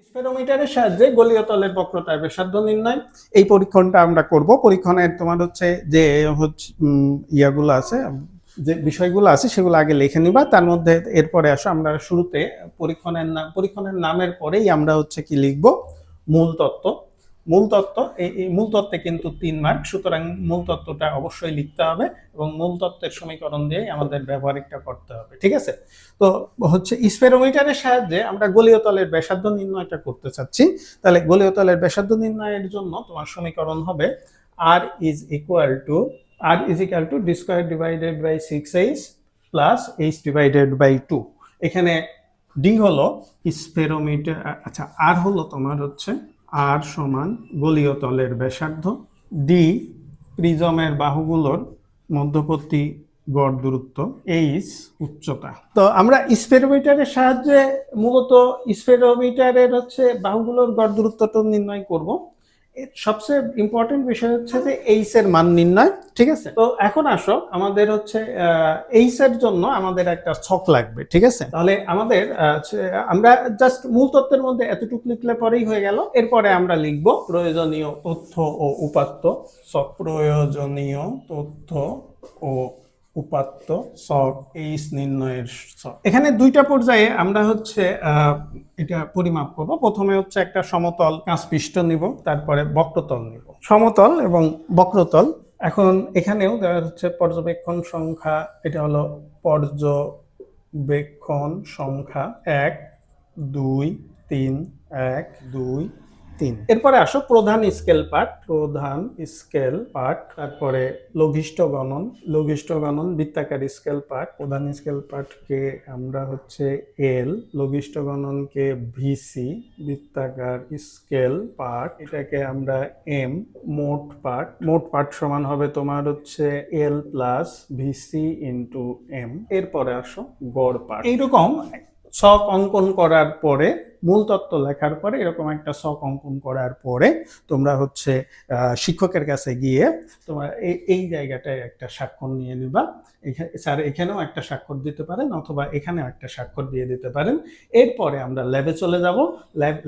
স্পেরোমিটারের সাহায্যে গলীয় তলের বক্রতার ব্যাসার্ধ নির্ণয়, এই পরীক্ষণটা আমরা করব। পরীক্ষণের তোমার হচ্ছে যে ইয়াগুলো আছে, যে বিষয়গুলো আছে সেগুলো আগে লিখে নিবা। তার মধ্যে এরপরে আসো আমরা শুরুতে পরীক্ষণের নামের পরেই আমরা হচ্ছে কি লিখব, মূল তত্ত্ব। মূল তত্ত্ব, এই মূল তত্ত্বে কিন্তু 3 মার্ক, সুতরাং মূল তত্ত্বটা অবশ্যই লিখতে হবে এবং মূল তত্ত্বের সমীকরণ দিয়ে আমাদের ব্যবহারিকটা করতে হবে। ঠিক আছে? তো হচ্ছে স্পেরোমিটারের সাহায্যে আমরা গলীয় তলের ব্যাসার্ধ নির্ণয়টা করতে চাচ্ছি। তাহলে গলীয় তলের ব্যাসার্ধ নির্ণয়ের জন্য তোমার সমীকরণ হবে r is equal to d square divided by 6h plus h divided by 2। এখানে d হলো স্পেরোমিটার, আচ্ছা r হলো তোমার হচ্ছে r সমান গলীয় তলের ব্যাসার্ধ, d প্রিজমের বাহুগুলোর মধ্যবর্তী গড় দূরত্ব, এইচ উচ্চতা। তো আমরা স্পেরোমিটারের সাহায্যে মূলত স্পেরোমিটারের হচ্ছে বাহুগুলোর গড় দূরত্বটা নির্ণয় করব। সবচেয়ে ইম্পর্টেন্ট বিষয় হচ্ছে যে এইচ এর মান নির্ণয়। ঠিক আছে? তো এখন আসো, আমাদের হচ্ছে এইচ এর জন্য আমাদের একটা ছক লাগবে। ঠিক আছে? তাহলে আমাদের আমরা জাস্ট মূল তত্ত্বের মধ্যে এতটুকু লিখলে পরেই হয়ে গেল। এরপরে আমরা লিখব প্রয়োজনীয় তথ্য ও উপাত্ত ছক। প্রয়োজনীয় তথ্য ও উপাত্ত ছক, এইচ নির্ণয়ের ছক। এখানে দুইটা পর্যায়ে আমরা হচ্ছে এটা পরিমাপ করব। প্রথমে হচ্ছে একটা সমতল কাঁচপৃষ্ঠ নিব, তারপরে বক্রতল নিব। সমতল এবং বক্রতল, এখন এখানেও দেওয়া হচ্ছে পর্যবেক্ষণ সংখ্যা, এটা হলো পর্যবেক্ষণ সংখ্যা 1 2 3 1 2 3। এরপরে আসো প্রধান স্কেল পার্ট, তারপরে লঘিষ্ঠ গণন বৃত্তাকার স্কেল পার্ট। প্রধান স্কেল পার্টকে আমরা হচ্ছে এল, লঘিষ্ঠ গণনকে ভিসি, বৃত্তাকার স্কেল পার্ট এটাকে আমরা এম। মোট পার্ট সমান হবে তোমার হচ্ছে এল প্লাস ভিসি ইন্টু এম। এরপরে আসো গড় পার্ট। এইরকম ছক অঙ্কন করার পরে, মূল তত্ত্ব লেখার পরে এরকম একটা ছক অঙ্কন করার পরে তোমরা হচ্ছে শিক্ষকের কাছে গিয়ে তোমরা এই জায়গাটায় একটা স্বাক্ষর নিয়ে নিবা। স্যার এখানেও একটা স্বাক্ষর দিতে পারেন অথবা এখানেও একটা স্বাক্ষর দিয়ে দিতে পারেন। এরপরে আমরা ল্যাবে চলে যাব।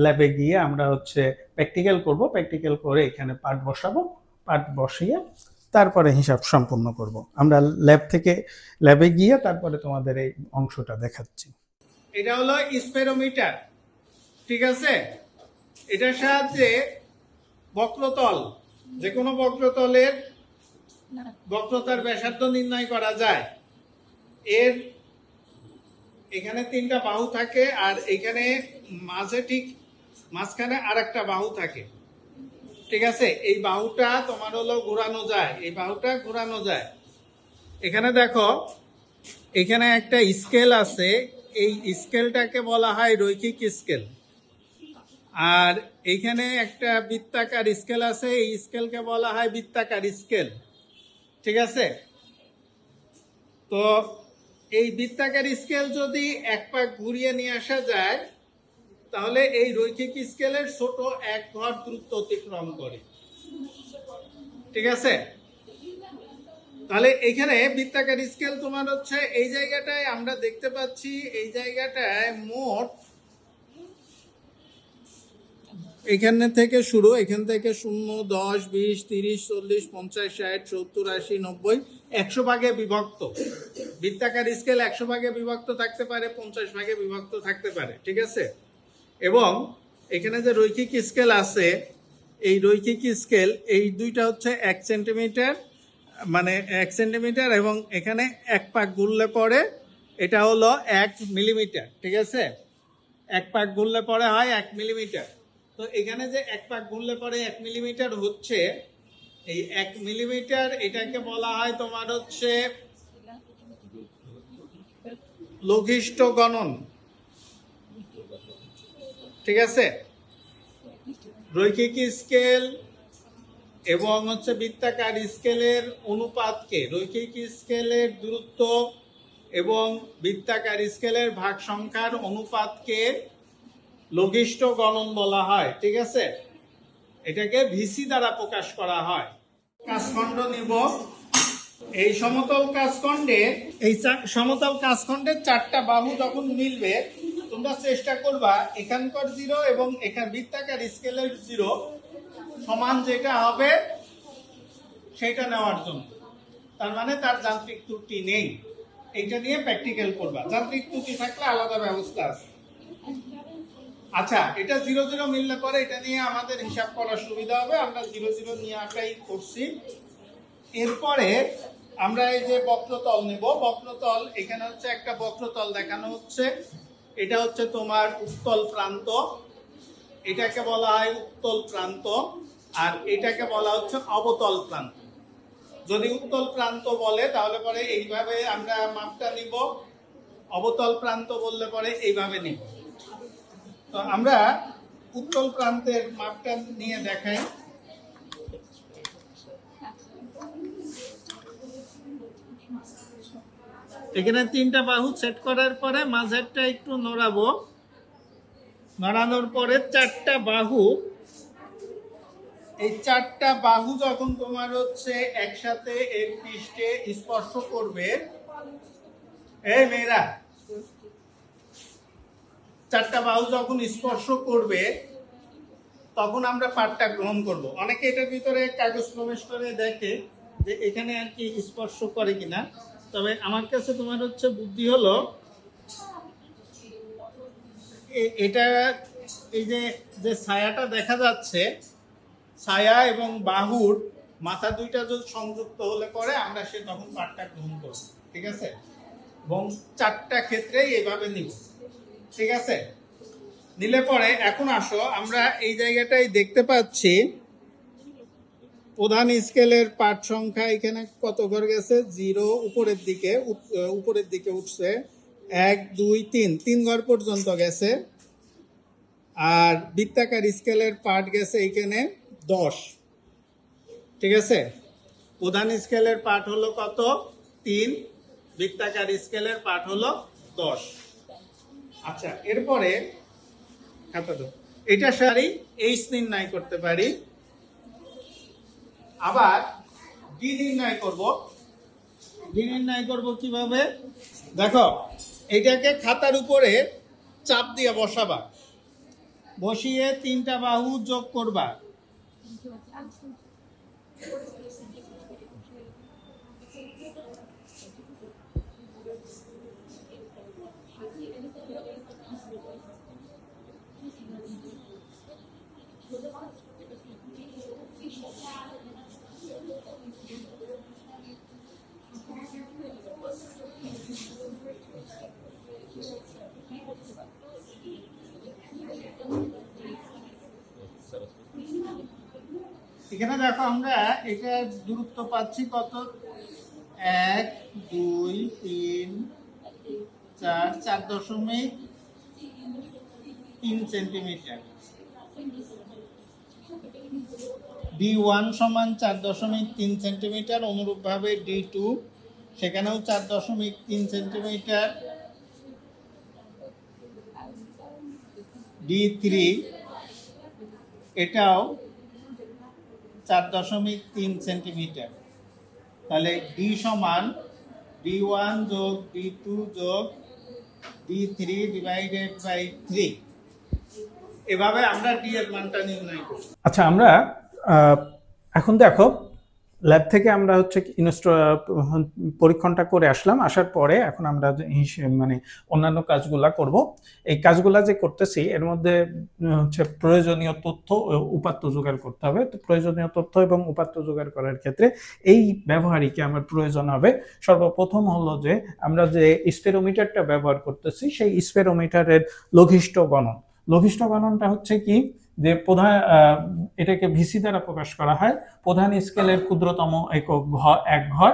ল্যাবে গিয়ে আমরা হচ্ছে প্র্যাকটিক্যাল করব। প্র্যাকটিক্যাল করে এখানে পাঠ বসাবো। পাঠ বসিয়ে তারপরে হিসাব সম্পূর্ণ করব। আমরা ল্যাবে গিয়ে তারপরে তোমাদের এই অংশটা দেখাচ্ছি। এটা হলো স্পেরোমিটার। ঠিক আছে? এটার সাহায্যে বক্রতল, যে কোনো বক্রতলের বক্রতার ব্যাসার্ধ নির্ণয় করা যায়। এর এখানে 3টা বাহু থাকে আর এখানে ঠিক মাঝখানে আরেকটা বাহু থাকে। ঠিক আছে? এই বাহুটা তোমার হলো ঘোরানো যায়, এই বাহুটা ঘোরানো যায়। এখানে দেখো, এখানে একটা স্কেল আছে, এই স্কেলটাকে বলা হয় রৈখিক স্কেল। আর এইখানে একটা বৃত্তাকার স্কেল আছে, এই স্কেলকে বলা হয় বৃত্তাকার স্কেল। ঠিক আছে? তো এই বৃত্তাকার স্কেল যদি এক পাক ঘুরিয়ে নিয়ে আসা যায়, তাহলে এই রৈখিক স্কেলের ছোট এক ঘর দূরত্ব অতিক্রম করে। ঠিক আছে? তাহলে এখানে বৃত্তাকার স্কেল তোমার হচ্ছে এই জায়গাটায় আমরা দেখতে পাচ্ছি, এই জায়গাটায় মোট এখান থেকে 0 10 20 30 40 50 60 70 80 90 100 ভাগে বিভক্ত। বৃত্তাকার স্কেল 100 ভাগে বিভক্ত থাকতে পারে, 50 ভাগে বিভক্ত থাকতে পারে। ঠিক আছে? এবং এখানে যে রৈখিক স্কেল আছে, এই রৈখিক স্কেল এই দুইটা হচ্ছে 1 সেন্টিমিটার, মানে 1 সেন্টিমিটার, এবং এখানে এক পাক ঘুরলে পরে এটা হলো 1 মিলিমিটার। ঠিক আছে? এক পাক ঘুরলে পরে হয় 1 মিলিমিটার। তো এখানে যে এক পাক ঘুরলে পরে 1 মিলিমিটার হচ্ছে, এই 1 মিলিমিটার এটাকে বলা হয় তোমার হচ্ছে লঘিষ্ঠ গণন। ঠিক আছে? রৈখিক স্কেল এবং হচ্ছে বৃত্তাকার স্কেলের অনুপাতকে, রৈখিক স্কেলের দূরত্ব এবং বৃত্তাকার স্কেলের ভাগ সংখ্যার অনুপাতকে লঘিষ্ঠ গণন বলা হয়। ঠিক আছে? এটাকে ভিসি দ্বারা প্রকাশ করা হয়। কাজখণ্ড নিব। এই সমতল কাজখণ্ডের 4টা বাহু যখন মিলবে তোমরা চেষ্টা করবা এখানকার 0 এবং এখান বৃত্তাকার স্কেলের 0 সমান যেটা হবে সেটা নেওয়ার জন্য। তার মানে তার যান্ত্রিক ত্রুটি নেই, এইটা নিয়ে প্র্যাকটিক্যাল করবা। যান্ত্রিক ত্রুটি থাকলে আলাদা ব্যবস্থা আছে। আচ্ছা, এটা 0 0 মিললে পরে এটা নিয়ে আমাদের হিসাব করার সুবিধা হবে। আমরা 0 0 নিয়ে আটাই করছি। এরপরে আমরা এই যে বক্রতল নেব, বক্রতল এখানে হচ্ছে একটা বক্রতল দেখানো হচ্ছে। এটা হচ্ছে তোমার উত্তল প্রান্ত, এটাকে বলা হয় উত্তল প্রান্ত, আর এটাকে বলা হচ্ছে অবতল প্রান্ত। যদি উত্তল প্রান্ত বলে তাহলে পরে এইভাবে আমরা মাপটা নিব, অবতল প্রান্ত বললে পরে এইভাবে নিব। তো আমরা উত্তল প্রান্তের মাপটা নিয়ে দেখাই। এখানে 3টা বাহু সেট করার পরে মাঝেরটা একটু নড়াবো, নড়ানোর পরে 4টা বাহু, এই 4টা বাহু যখন তোমার হচ্ছে একসাথে এর পৃষ্ঠে স্পর্শ করবে, এই মেয়েরা 4টা বাহু যখন স্পর্শ করবে তখন আমরা পাঠটা গ্রহণ করব। অনেকে এটার ভিতরে কাগজ প্রবেশ করে দেখে যে এখানে আর কি স্পর্শ করে কিনা। তবে আমার কাছে তোমার হচ্ছে বুদ্ধি হলো এটা, এই যে ছায়াটা দেখা যাচ্ছে, ছায়া এবং বাহুর মাথা দুইটা যদি সংযুক্ত হলে পরে আমরা সে তখন পাঠটা গ্রহণ করব। ঠিক আছে? এবং 4টা ক্ষেত্রেই এইভাবে নিব। ঠিক আছে? নিলে পরে এখন আসো, আমরা এই জায়গাটাই দেখতে পাচ্ছি প্রধান স্কেলের পাঠ সংখ্যা এখানে কত ঘর গেছে, 0 উপরের দিকে উঠছে, 1 2 3 3 ঘর পর্যন্ত গেছে। আর বৃত্তাকার স্কেলের পাঠ গেছে এখানে 10। ঠিক আছে? প্রধান স্কেলের পাঠ হলো কত, 3, বৃত্তাকার স্কেলের পাঠ হলো 10। আচ্ছা, এরপরে এটা সারি এইচ নির্ণয় করতে পারি, আবার ডি নির্ণয় করব। ডি নির্ণয় করব কিভাবে, দেখো এটাকে খাতার উপরে চাপ দিয়ে বসাবা, বসিয়ে 3টা বাহু যোগ করবা। এখানে দেখো আমরা এটার দূরত্ব পাচ্ছি কত, 1 2 3 4 4.3 সেন্টিমিটার। D1 সমান 4.3 সেন্টিমিটার। অনুরূপভাবে D2 সেখানেও 4.3 সেন্টিমিটার। D3 এটাও 4.3 সেন্টিমিটার। তাহলে D সমান D1 যোগ D2 যোগ D3 ডিভাইডেড বাই 3। এভাবে আমরা D এর মানটা নির্ণয় করি। আচ্ছা, আমরা এখন দেখো ল্যাব থেকে আমরা হচ্ছে পরীক্ষণটা করে আসলাম। আসার পরে এখন আমরা মানে অন্যান্য কাজগুলা করব। এই কাজগুলা যে করতেছি এর মধ্যে হচ্ছে প্রয়োজনীয় তথ্য উপাত্ত জোগাড় করতে হবে। তো প্রয়োজনীয় তথ্য এবং উপাত্ত জোগাড় করার ক্ষেত্রে এই ব্যবহারিকে আমার প্রয়োজন হবে। সর্বপ্রথম হলো যে আমরা যে স্পেরোমিটারটা ব্যবহার করতেছি সেই স্পেরোমিটারের লঘিষ্ঠ গণন। লঘিষ্ঠ গণনটা হচ্ছে কি, যে প্রধান এটাকে ভিসি দ্বারা প্রকাশ করা হয়। প্রধান স্কেলের ক্ষুদ্রতম একক এক ঘর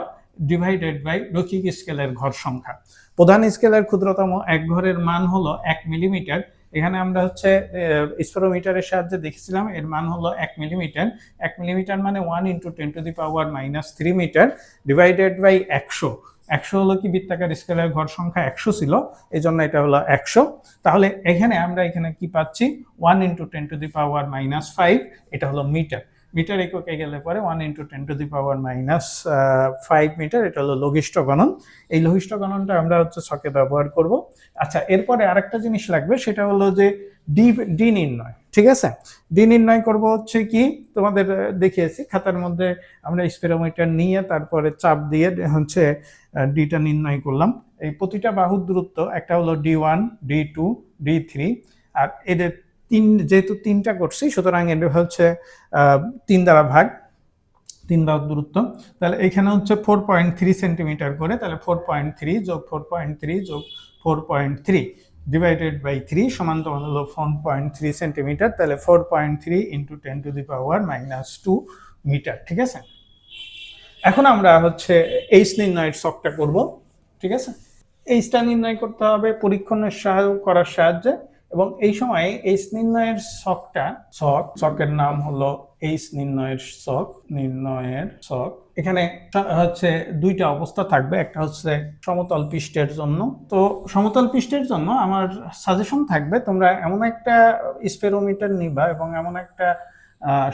ডিভাইডেড বাই রৈখিক স্কেলের ঘর সংখ্যা। প্রধান স্কেলের ক্ষুদ্রতম এক ঘরের মান হলো 1 মিলিমিটার। এখানে আমরা হচ্ছে স্পেরোমিটারের সাহায্যে দেখেছিলাম এর মান হলো 1 মিলিমিটার। 1 মিলিমিটার মানে 1 × 10⁻³ মিটার ডিভাইডেড বাই 100। 100 হলো কি বৃত্তাকার স্কেলের ঘর সংখ্যা 100 ছিল, এই জন্য এটা হলো 100। তাহলে আমরা এখানে কি পাচ্ছি, 1 × 10⁻⁵ এটা হলো মিটার। মিটার এককে গেলে পরে 1 × 10⁻⁻5 মিটার, এটা হলো লঘিষ্ঠ গণন। এই লঘিষ্ঠ গণনটা আমরা হচ্ছে ছকে ব্যবহার করব। আচ্ছা, এরপরে আরেকটা জিনিস লাগবে, সেটা হলো যে ডি ডি নির্ণয়। ঠিক আছে, ডি নির্ণয় করব হচ্ছে কি, তোমাদের দেখিয়েছি খাতার মধ্যে আমরা স্পিরোমিটার নিয়ে তারপরে চাপ দিয়ে হচ্ছে ডিটা নির্ণয় করলাম। এই প্রতিটা বাহুর দূরত্ব, একটা হলো D1, D2, D3, আর এদের যেহেতু তিনটা করছি সুতরাং এটা হচ্ছে 3 দ্বারা ভাগ, 3 বাহুর দূরত্ব। তাহলে এখানে হচ্ছে 4.3 সেন্টিমিটার করে, তাহলে 4.3 যোগ 4.3 যোগ 4.3 ডিভাইডেড বাই 3 সমান তোমার হলো 4.3 সেন্টিমিটার। তাহলে 4.3 × 10⁻⁻2 মিটার। ঠিক আছে, এখন আমরা হচ্ছে এইচ নির্ণয়ের ছকটা করব। ঠিক আছে, এইচটা নির্ণয় করতে হবে পরীক্ষণের করার সাহায্যে, এবং এই সময় এইচ নির্ণয়ের ছকের নাম হলো এইচ নির্ণয়ের ছক। এখানে হচ্ছে দুইটা অবস্থা থাকবে, একটা হচ্ছে সমতল পৃষ্ঠের জন্য। তো সমতল পৃষ্ঠের জন্য আমার সাজেশন থাকবে, তোমরা এমন একটা স্পেরোমিটার নিবা এবং এমন একটা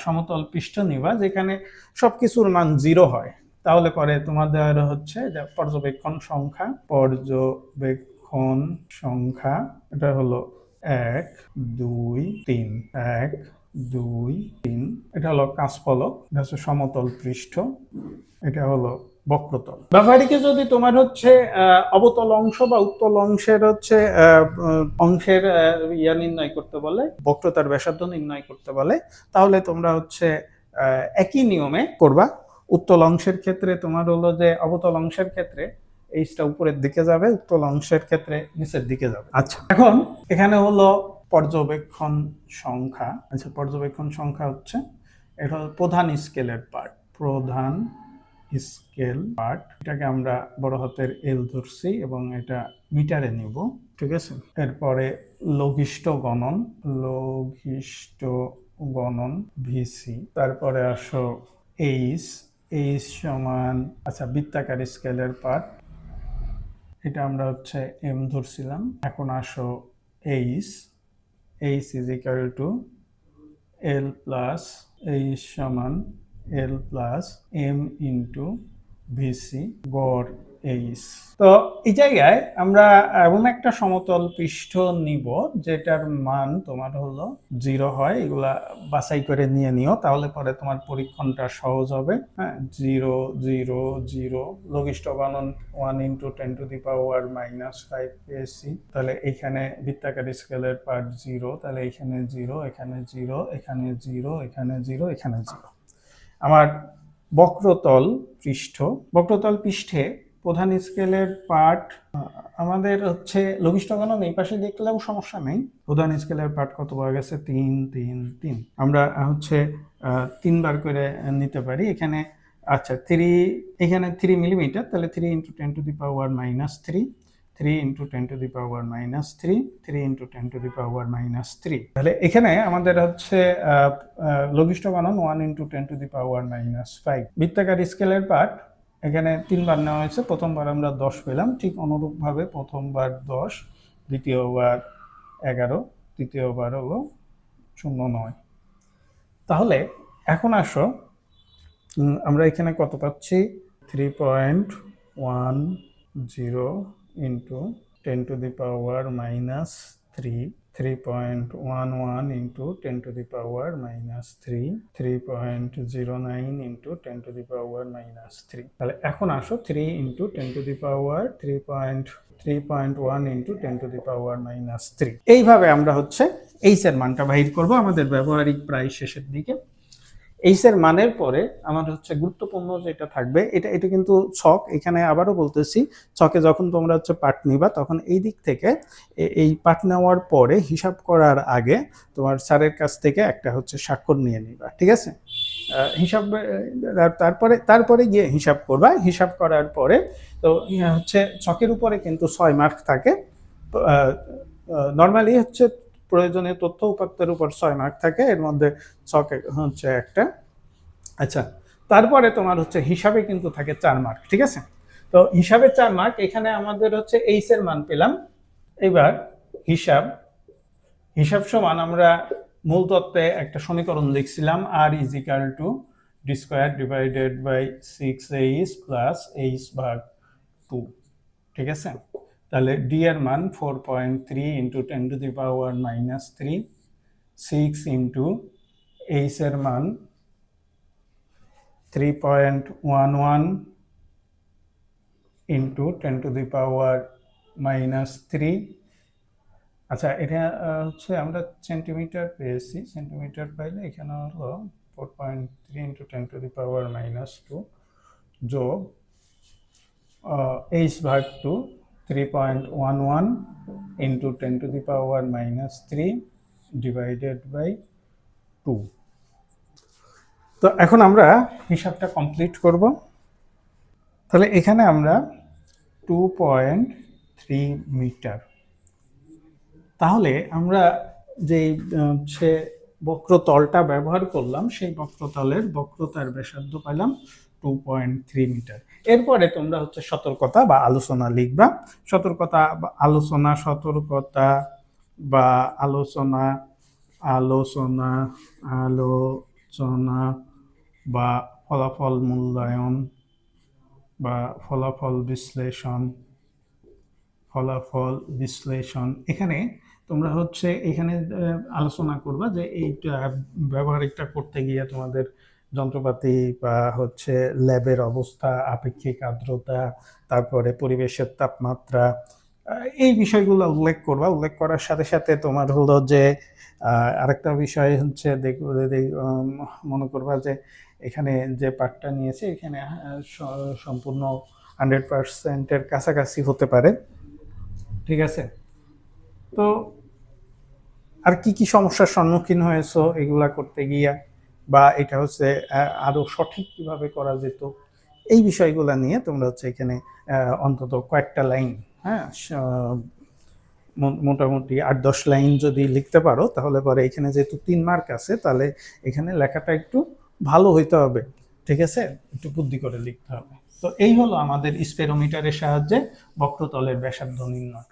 সমতল পৃষ্ঠ নিবা যেখানে সবকিছুর মান 0 হয়। তাহলে পরে তোমাদের হচ্ছে যে পর্যবেক্ষণ সংখ্যা এটা হলো 1, 2, 3, 1, 2, 3, এটা হলো কাঁচফলক, এটা হচ্ছে সমতল পৃষ্ঠ, এটা হলো বক্রতল। ব্যবহারিকে যদি তোমার হচ্ছে অবতল অংশ বা উত্তল অংশের হচ্ছে অংশের নির্ণয় করতে বলে, বক্রতার ব্যাসার্ধ নির্ণয় করতে বলে, তাহলে তোমরা হচ্ছে একই নিয়মে করবা। উত্তল অংশের ক্ষেত্রে তোমার হলো যে অবতল অংশের ক্ষেত্রে এইচটা উপরের দিকে যাবে, উত্তল অংশের ক্ষেত্রে নিচের দিকে যাবে। আচ্ছা, এখন এখানে হলো পর্যবেক্ষণ সংখ্যা। আচ্ছা, পর্যবেক্ষণ সংখ্যা হচ্ছে এটা হলো প্রধান স্কেলের পার্ট, এটাকে আমরা বড় হাতের এল ধরছি এবং এটা মিটারে নিব। ঠিক আছে, এরপরে লঘিষ্ঠ গণন ভিসি, তারপরে আসো এইচ সমান, আচ্ছা বৃত্তাকার স্কেলের পার্ট, এটা আমরা হচ্ছে এম ধরছিলাম। এখন আসো H is equal to L plus, H সমান এল প্লাস এম ইন্টু ভিসি গড় এইচ। তো এই জায়গায় আমরা এমন একটা সমতল পৃষ্ঠ নিব যেটার মান তোমার হলো 0 হয়। এগুলা বাছাই করে নিয়ে নিও, তাহলে পরে তোমার পরীক্ষণটা সহজ হবে। হ্যাঁ, 0, 0, 0, লঘিষ্ঠ গণন 1 × 10⁻⁻5 পেয়েছি। তাহলে এখানে বৃত্তাকার স্কেলের পার্ট 0, তাহলে এখানে 0, এখানে 0, এখানে 0, এখানে 0, এখানে 0। আমার বক্রতল পৃষ্ঠে প্রধান স্কেলের পার্ট আমাদের হচ্ছে লঘিষ্ঠ গণন এই পাশে দেখলেও সমস্যা নেই। প্রধান স্কেলের পার্ট কত পাওয়া গেছে? 3, 3, 3। আমরা হচ্ছে 3 বার করে নিতে পারি এখানে। আচ্ছা, 3 এখানে 3 মিলিমিটার, তাহলে 3 × 10⁻⁻3, 3 × 10⁻⁻3, 3 × 10⁻⁻3। তাহলে এখানে আমাদের হচ্ছে লঘিষ্ঠ গণন 1 × 10⁻⁻5। বৃত্তাকার স্কেলের পার্ট এখানে 3 বার নেওয়া হয়েছে, প্রথমবার আমরা 10 পেলাম, ঠিক অনুরূপভাবে প্রথমবার 10, দ্বিতীয়বার 11, তৃতীয়বার হলো 0.9। তাহলে এখন আসো আমরা এখানে কত পাচ্ছি? 3.10 × 10⁻⁻3, 3.11 × 10⁻⁻3, 3.09 × 10⁻⁻3। তাহলে এখন আসো 3 × 3.1 × 10⁻⁻3। এইভাবে আমরা হচ্ছে এইচ এর মানটা বাহির করব আমাদের ব্যবহারিক প্রায় শেষের দিকে। এইচ এর মানের পরে আমার হচ্ছে গুরুত্বপূর্ণ যেটা থাকবে, এটা কিন্তু ছক। এখানে আবারও বলতেছি, ছকে যখন তোমরা হচ্ছে পাঠ নিবা তখন এই দিক থেকে এই পাঠ নেওয়ার পরে হিসাব করার আগে তোমার স্যারের কাছ থেকে একটা হচ্ছে স্বাক্ষর নিয়ে নিবা। ঠিক আছে, হিসাব তারপরে গিয়ে হিসাব করবা। হিসাব করার পরে তো হচ্ছে ছকের উপরে কিন্তু 6 মার্ক থাকে। নর্মালি হচ্ছে প্রয়োজনীয় তথ্য উপাত্তের উপর 6 মার্ক থাকে, এর মধ্যে ছকে হচ্ছে একটা। আচ্ছা, তারপরে তোমার হচ্ছে হিসাবে কিন্তু থাকে 4 মার্ক। ঠিক আছে, তো হিসাবে 4 মার্ক। এখানে আমাদের হচ্ছে এইচ এর মান পেলাম। এবার হিসাব সমান আমরা মূল তত্ত্বে একটা সমীকরণ লিখছিলাম, R is equal to d square divided by 6h plus h ভাগ 2। ঠিক আছে, তাহলে ডি এর মান 4.3 ইন্টু 10⁻³ 6 ইন্টু এইচ এর মান 3.11 ইন্টু 10⁻³ আচ্ছা, এটা হচ্ছে আমরা সেন্টিমিটার পেয়েছি, সেন্টিমিটার পাইলে এখানে হলো 4.3 ইন্টু 10⁻² যোগ এইচ ভাগ 2 3.11 ইন্টু 10⁻³ ডিভাইডেড বাই 2। তো এখন আমরা হিসাবটা কমপ্লিট করব। তাহলে এখানে আমরা 2.3 মিটার, তাহলে আমরা যেই হচ্ছে বক্রতলটা ব্যবহার করলাম সেই বক্রতলের বক্রতার ব্যাসার্ধ পাইলাম 2.3 মিটার। এরপরে তোমরা হচ্ছে সতর্কতা বা আলোচনা লিখবা। সতর্কতা বা আলোচনা, সতর্কতা বা আলোচনা, আলোচনা, আলোচনা বা ফলাফল মূল্যায়ন বা ফলাফল বিশ্লেষণ, ফলাফল বিশ্লেষণ। এখানে তোমরা হচ্ছে এখানে আলোচনা করবা যে এইটা ব্যবহারিকটা করতে গিয়ে তোমাদের যন্ত্রপাতি বা হচ্ছে ল্যাবের অবস্থা, আপেক্ষিক আর্দ্রতা, তারপরে পরিবেশের তাপমাত্রা, এই বিষয়গুলো উল্লেখ করবা। উল্লেখ করার সাথে সাথে তোমার হলো যে আরেকটা বিষয় হচ্ছে মনে করবা যে এখানে যে পার্টটা নিয়েছে এখানে সম্পূর্ণ 100%-এর কাছাকাছি হতে পারে। ঠিক আছে, তো আর কি কি সমস্যার সম্মুখীন হয়েছো এগুলা করতে গিয়া, বা এটা হচ্ছে আরো সঠিক কিভাবে করা যেত, এই বিষয়গুলো নিয়ে তোমরা হচ্ছে এখানে অন্তত কয়েকটা লাইন, হ্যাঁ, মোটামুটি 8-10 লাইন যদি লিখতে পারো তাহলে পরে এখানে যেহেতু 3 মার্ক আছে তাহলে এখানে লেখাটা একটু ভালো হইতে হবে। ঠিক আছে, একটু বুদ্ধি করে লিখতে হবে। তো এই হলো আমাদের স্পেরোমিটারের সাহায্যে বক্রতলের ব্যাসার্ধ নির্ণয়।